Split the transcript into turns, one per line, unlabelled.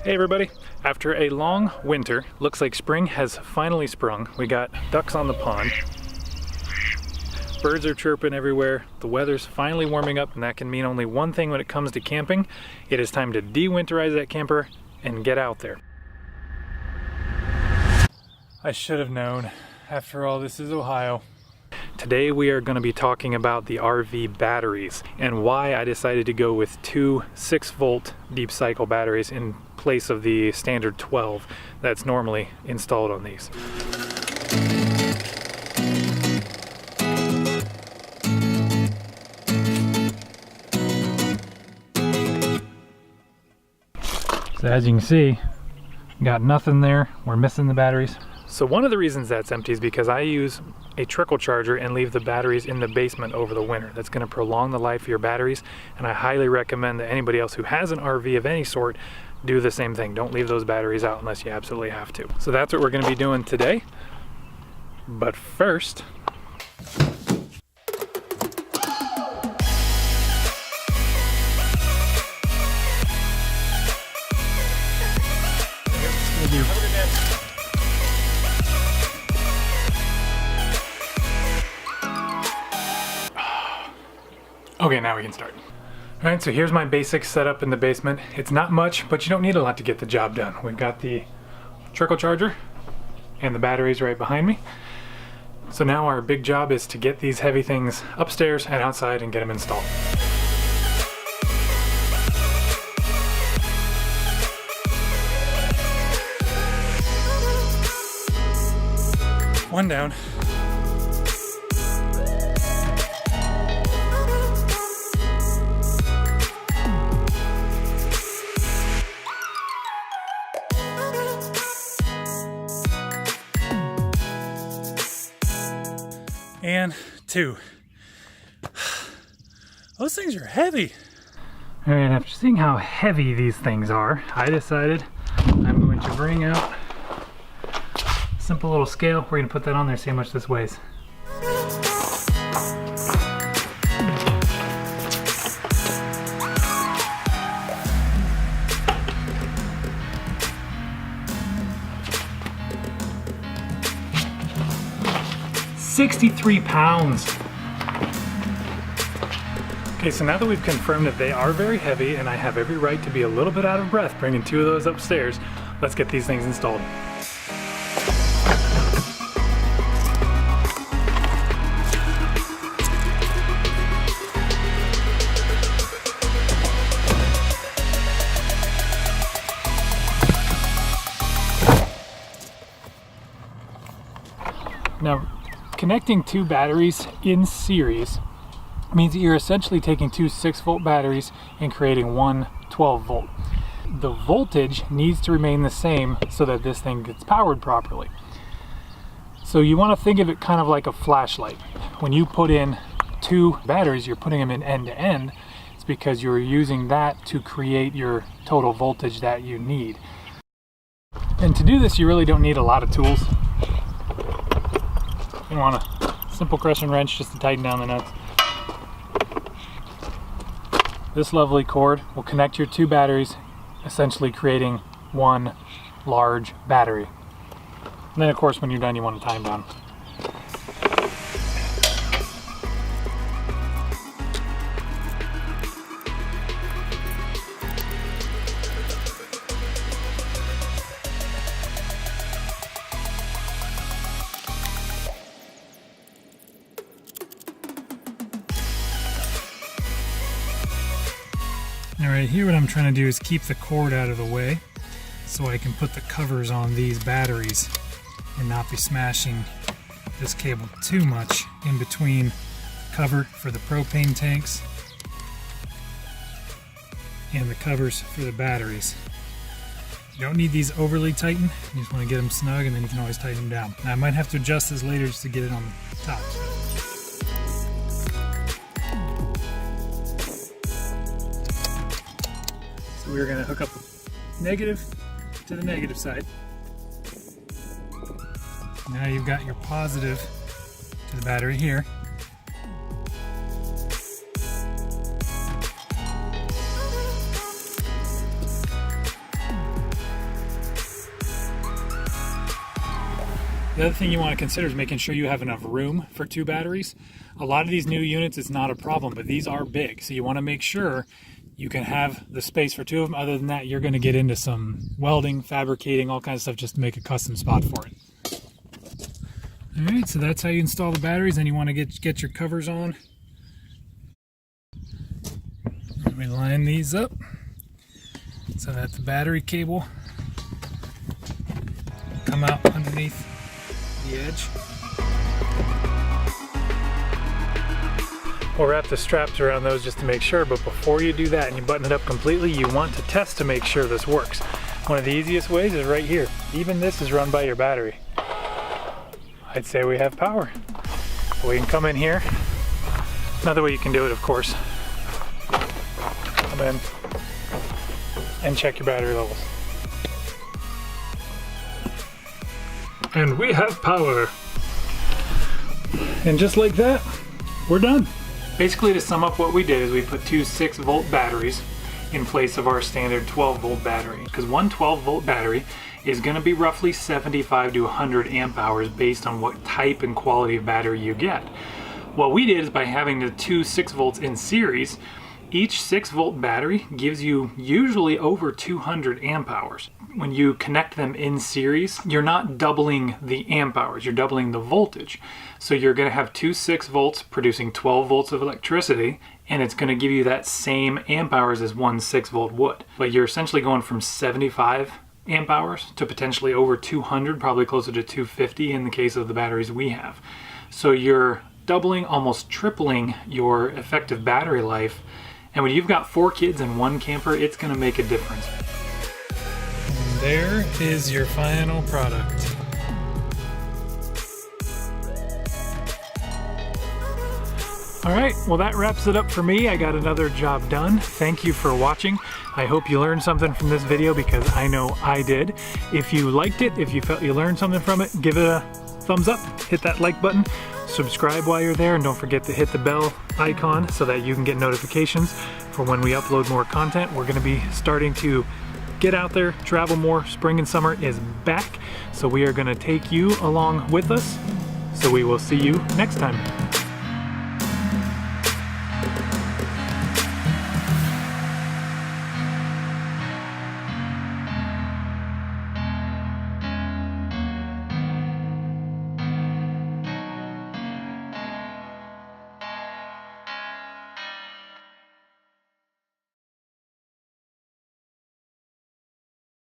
Hey everybody! After a long winter, looks like spring has finally sprung. We got ducks on the pond. Birds are chirping everywhere. The weather's finally warming up, and that can mean only one thing when it comes to camping. It is time to de-winterize that camper and get out there. I should have known. After all, this is Ohio. Today we are going to be talking about the RV batteries and why I decided to go with two 6-volt deep cycle batteries in place of the standard 12 that's normally installed on these. So as you can see, got nothing there. We're missing the batteries. So one of the reasons that's empty is because I use a trickle charger and leave the batteries in the basement over the winter. That's going to prolong the life of your batteries, and I highly recommend that anybody else who has an RV of any sort do the same thing. Don't leave those batteries out unless you absolutely have to. So that's what we're going to be doing today. But first, okay, now we can start. All right, so here's my basic setup in the basement. It's not much, but you don't need a lot to get the job done. We've got the trickle charger and the batteries right behind me. So now our big job is to get these heavy things upstairs and outside and get them installed. One down. And 2. Those things are heavy. All right, after seeing how heavy these things are, I decided I'm going to bring out a simple little scale. We're going to put that on there, see how much this weighs. £63. Okay, so now that we've confirmed that they are very heavy and I have every right to be a little bit out of breath bringing 2 of those upstairs, let's get these things installed. Now, connecting 2 batteries in series means that you're essentially taking 2 6-volt batteries and creating one 12-volt. The voltage needs to remain the same so that this thing gets powered properly. So you want to think of it kind of like a flashlight. When you put in 2 batteries, you're putting them in end to end. It's because you're using that to create your total voltage that you need. And to do this, you really don't need a lot of tools. You want a simple crescent wrench just to tighten down the nuts. This lovely cord will connect your 2 batteries, essentially creating one large battery. And then of course when you're done you want to tie them down. Alright, here what I'm trying to do is keep the cord out of the way so I can put the covers on these batteries and not be smashing this cable too much in between the cover for the propane tanks and the covers for the batteries. You don't need these overly tightened, you just want to get them snug and then you can always tighten them down. Now I might have to adjust this later just to get it on the top. We're going to hook up the negative to the negative side. Now you've got your positive to the battery here. The other thing you want to consider is making sure you have enough room for 2 batteries. A lot of these new units, it's not a problem, but these are big. So you want to make sure you can have the space for 2 of them. Other than that, you're going to get into some welding, fabricating, all kinds of stuff just to make a custom spot for it. All right, so that's how you install the batteries. Then you want to get your covers on. We line these up so that the battery cable come out underneath the edge. We'll wrap the straps around those just to make sure, but before you do that and you button it up completely, you want to test to make sure this works. One of the easiest ways is right here. Even this is run by your battery. I'd say we have power. We can come in here. Another way you can do it, of course, come in and check your battery levels. And we have power. And just like that, we're done. Basically, to sum up what we did is we put 2 6-volt batteries in place of our standard 12-volt battery. Because one 12-volt battery is going to be roughly 75 to 100 amp hours based on what type and quality of battery you get. What we did is by having the 2 6-volts in series, each 6-volt battery gives you usually over 200 amp hours. When you connect them in series, you're not doubling the amp hours, you're doubling the voltage. So you're going to have 2 6-volts producing 12 volts of electricity, and it's going to give you that same amp hours as one 6-volt would. But you're essentially going from 75 amp hours to potentially over 200, probably closer to 250 in the case of the batteries we have. So you're doubling, almost tripling your effective battery life. And when you've got 4 kids and 1 camper, it's going to make a difference. And there is your final product. All right, well that wraps it up for me. I got another job done. Thank you for watching. I hope you learned something from this video because I know I did. If you liked it, if you felt you learned something from it, give it a thumbs up, hit that like button, subscribe while you're there, and don't forget to hit the bell icon so that you can get notifications for when we upload more content. We're gonna be starting to get out there, travel more. Spring and summer is back, so we are gonna take you along with us. So we will see you next time.